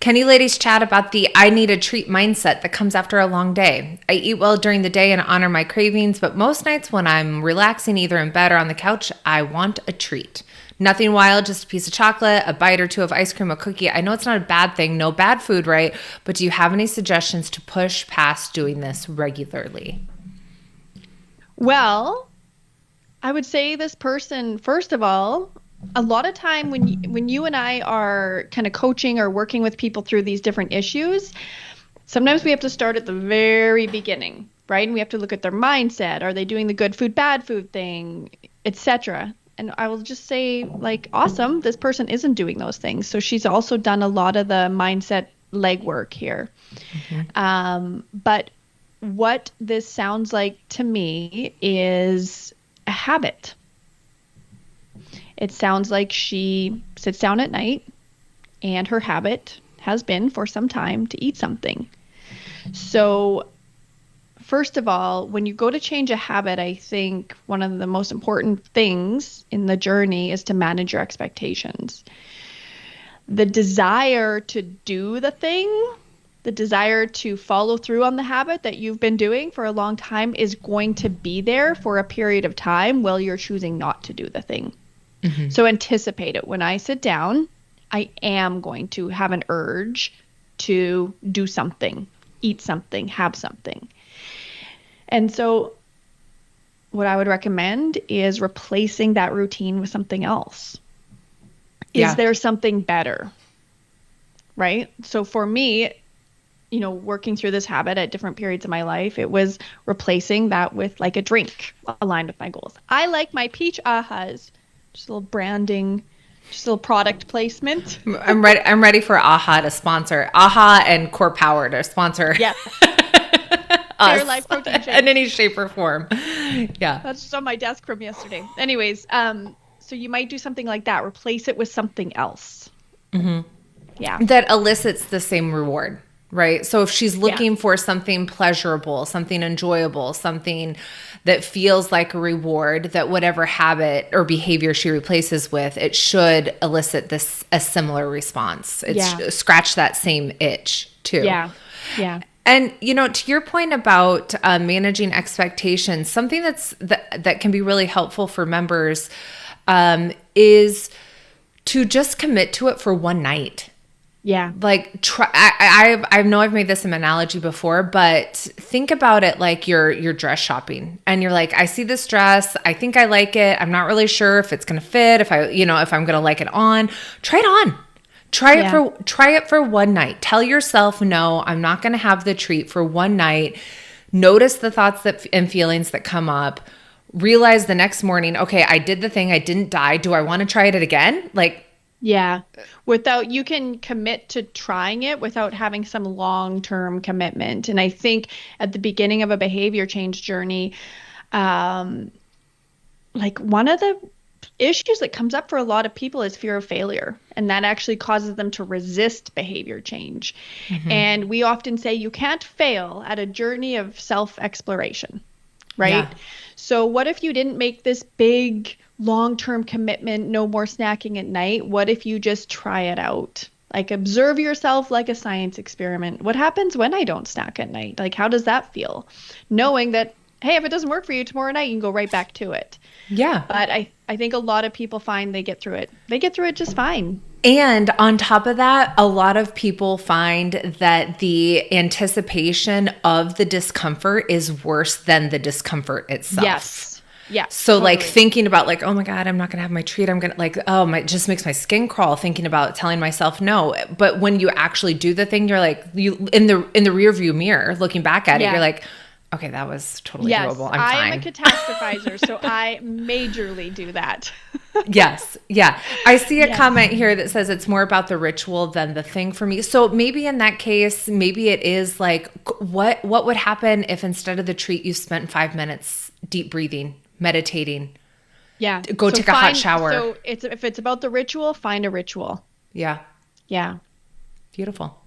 Kenny Ladies chat about the I need a treat mindset that comes after a long day. I eat well during the day and honor my cravings, but most nights when I'm relaxing either in bed or on the couch, I want a treat. Nothing wild, just a piece of chocolate, a bite or two of ice cream, a cookie. I know it's not a bad thing, no bad food, right? But do you have any suggestions to push past doing this regularly? Well, I would say this person, first of all, a lot of time when you and I are kind of coaching or working with people through these different issues, sometimes we have to start at the very beginning, right? And we have to look at their mindset. Are they doing the good food, bad food thing, etc.? And I will just say, like, awesome, this person isn't doing those things. So she's also done a lot of the mindset legwork here. But what this sounds like to me is a habit. It sounds like she sits down at night and her habit has been for some time to eat something. So first of all, when you go to change a habit, I think one of the most important things in the journey is to manage your expectations. The desire to do the thing, the desire to follow through on the habit that you've been doing for a long time is going to be there for a period of time while you're choosing not to do the thing. Mm-hmm. So anticipate it. When I sit down, I am going to have an urge to do something, eat something, have something. And so what I would recommend is replacing that routine with something else. Is there something better? Right? So for me, working through this habit at different periods of my life, it was replacing that with like a drink aligned with my goals. I like my peach ahas. Just a little branding, just a little product placement. I'm ready for AHA to sponsor. AHA and Core Power to sponsor. Yeah. Us Fair Life Protein Shake. In any shape or form. Yeah. That's just on my desk from yesterday. Anyways, so you might do something like that. Replace it with something else. Mm-hmm. Yeah. That elicits the same reward. Right. So if she's looking for something pleasurable, something enjoyable, something that feels like a reward, that whatever habit or behavior she replaces with, it should elicit a similar response. Scratch that same itch too. Yeah. Yeah. And, to your point about managing expectations, something that can be really helpful for members is to just commit to it for one night. Yeah. Like I know I've made this an analogy before, but think about it like you're dress shopping and you're like, I see this dress. I think I like it. I'm not really sure if it's going to fit, if I'm going to like it on. Try it on. Try it for one night. Tell yourself, no, I'm not going to have the treat for one night. Notice the thoughts and feelings that come up. Realize the next morning, okay, I did the thing. I didn't die. Do I want to try it again? Yeah. You can commit to trying it without having some long-term commitment. And I think at the beginning of a behavior change journey, one of the issues that comes up for a lot of people is fear of failure. And that actually causes them to resist behavior change. Mm-hmm. And we often say you can't fail at a journey of self-exploration, right? Yeah. So what if you didn't make this big long-term commitment, no more snacking at night? What if you just try it out? Like observe yourself like a science experiment. What happens when I don't snack at night? Like, how does that feel? Knowing that, hey, if it doesn't work for you tomorrow night, you can go right back to it. Yeah. But I think a lot of people find they get through it. They get through it just fine. And on top of that, a lot of people find that the anticipation of the discomfort is worse than the discomfort itself. Yes. Yeah. So totally. Thinking about oh my God, I'm not going to have my treat. I'm going to it just makes my skin crawl thinking about telling myself no. But when you actually do the thing, you're in the rear view mirror looking back at it, you're like, okay, that was totally doable. I'm fine. I am a catastrophizer, so I majorly do that. Yes. Yeah. I see a comment here that says it's more about the ritual than the thing for me. So maybe in that case, maybe it is what would happen if instead of the treat you spent 5 minutes deep breathing, meditating. Yeah. Go take a hot shower. So if it's about the ritual, find a ritual. Yeah. Yeah. Beautiful.